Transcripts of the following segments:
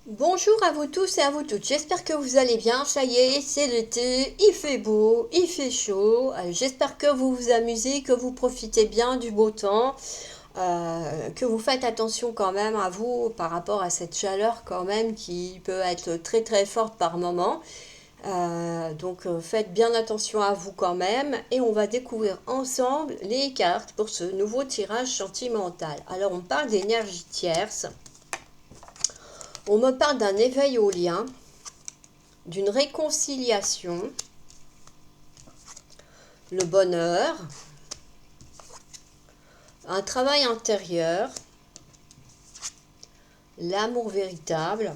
Bonjour à vous tous et à vous toutes, j'espère que vous allez bien, ça y est, c'est l'été, il fait beau, il fait chaud, j'espère que vous vous amusez, que vous profitez bien du beau temps, que vous faites attention quand même à vous par rapport à cette chaleur quand même qui peut être très très forte par moment. Donc faites bien attention à vous quand même et on va découvrir ensemble les cartes pour ce nouveau tirage sentimental. Alors on parle d'énergie tierce, on me parle d'un éveil au lien, d'une réconciliation, le bonheur, un travail intérieur, l'amour véritable,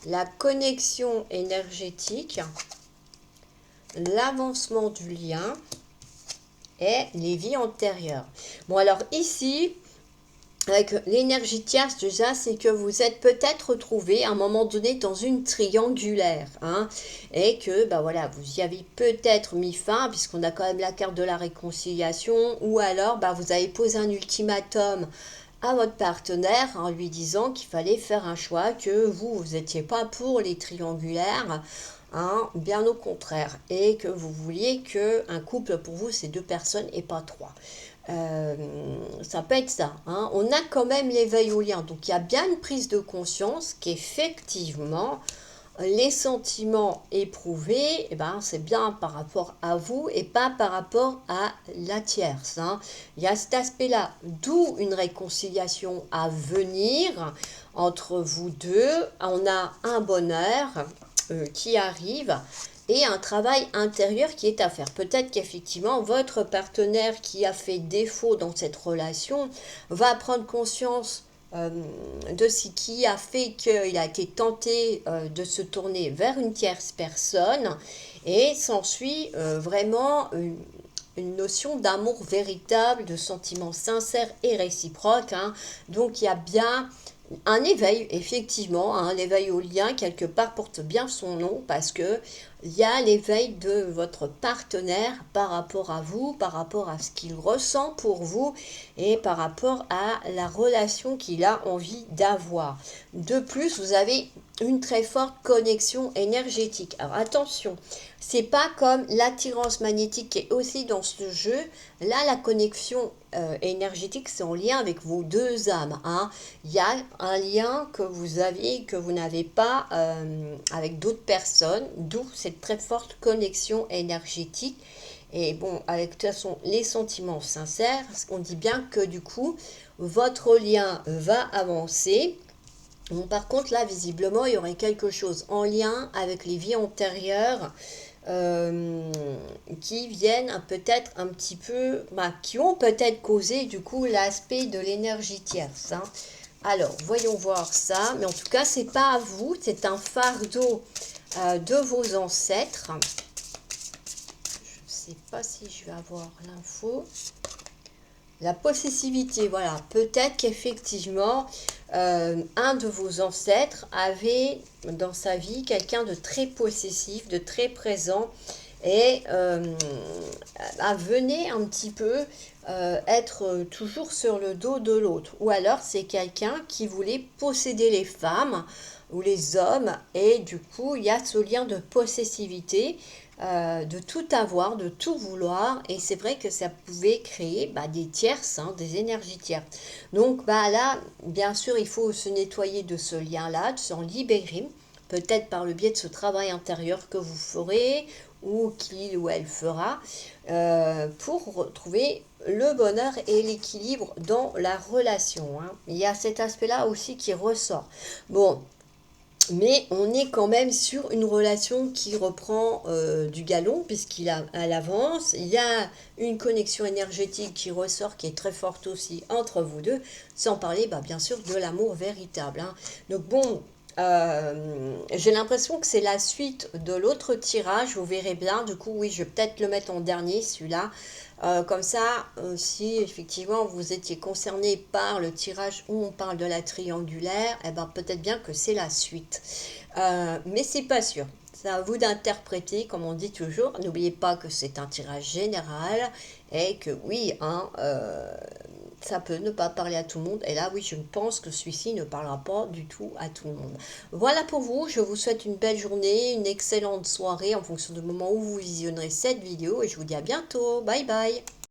la connexion énergétique, l'avancement du lien et les vies antérieures. Bon alors ici, avec l'énergie tierce, déjà, c'est que vous êtes peut-être retrouvé à un moment donné dans une triangulaire, hein, et que bah voilà, vous y avez peut-être mis fin, puisqu'on a quand même la carte de la réconciliation, ou alors bah, vous avez posé un ultimatum à votre partenaire en lui disant qu'il fallait faire un choix, que vous n'étiez pas pour les triangulaires, hein, bien au contraire, et que vous vouliez que un couple pour vous c'est deux personnes et pas trois. Euh, Ça peut être ça, hein. On a quand même l'éveil au lien, donc il y a bien une prise de conscience qu'effectivement les sentiments éprouvés, eh ben, c'est bien par rapport à vous et pas par rapport à la tierce, hein. Il y a cet aspect-là, d'où une réconciliation à venir entre vous deux. On a un bonheur qui arrive et un travail intérieur qui est à faire. Peut-être qu'effectivement, votre partenaire qui a fait défaut dans cette relation va prendre conscience de ce qui a fait qu'il a été tenté de se tourner vers une tierce personne et s'ensuit vraiment une notion d'amour véritable, de sentiments sincères et réciproques, hein. Donc il y a bien un éveil, effectivement, hein, l'éveil au lien, quelque part, porte bien son nom parce que il y a l'éveil de votre partenaire par rapport à vous, par rapport à ce qu'il ressent pour vous et par rapport à la relation qu'il a envie d'avoir. De plus, vous avez une très forte connexion énergétique. Alors attention, c'est pas comme l'attirance magnétique qui est aussi dans ce jeu. Là, la connexion énergétique, c'est en lien avec vos deux âmes, hein. Il y a un lien que vous avez, que vous n'avez pas avec d'autres personnes, d'où cette très forte connexion énergétique. Et bon, avec de toute façon les sentiments sincères, on dit bien que du coup, votre lien va avancer. Bon, par contre, là, visiblement, il y aurait quelque chose en lien avec les vies antérieures euh, qui viennent peut-être un petit peu, bah, qui ont peut-être causé du coup l'aspect de l'énergie tierce, hein. Alors, voyons voir ça. Mais en tout cas, c'est pas à vous, c'est un fardeau de vos ancêtres. Je ne sais pas si je vais avoir l'info. La possessivité, voilà. Peut-être qu'effectivement, un de vos ancêtres avait dans sa vie quelqu'un de très possessif, de très présent, et venait un petit peu être toujours sur le dos de l'autre. Ou alors c'est quelqu'un qui voulait posséder les femmes ou les hommes, et du coup il y a ce lien de possessivité, de tout avoir, de tout vouloir, et c'est vrai que ça pouvait créer bah, des tierces, hein, des énergies tierces. Donc bah, là, bien sûr, il faut se nettoyer de ce lien-là, de s'en libérer, peut-être par le biais de ce travail intérieur que vous ferez, ou qu'il ou elle fera, pour retrouver le bonheur et l'équilibre dans la relation, hein. Il y a cet aspect-là aussi qui ressort. Bon, mais on est quand même sur une relation qui reprend du galon elle avance. Il y a une connexion énergétique qui ressort, qui est très forte aussi entre vous deux, sans parler bah, bien sûr de l'amour véritable, hein. Donc bon, j'ai l'impression que c'est la suite de l'autre tirage, vous verrez bien. Du coup, oui, je vais peut-être le mettre en dernier, celui-là. Comme ça, si effectivement vous étiez concerné par le tirage où on parle de la triangulaire, eh ben peut-être bien que c'est la suite. Mais c'est pas sûr. C'est à vous d'interpréter, comme on dit toujours. N'oubliez pas que c'est un tirage général et que oui, hein, ça peut ne pas parler à tout le monde. Et là, oui, je pense que celui-ci ne parlera pas du tout à tout le monde. Voilà pour vous. Je vous souhaite une belle journée, une excellente soirée en fonction du moment où vous visionnerez cette vidéo. Et je vous dis à bientôt. Bye bye.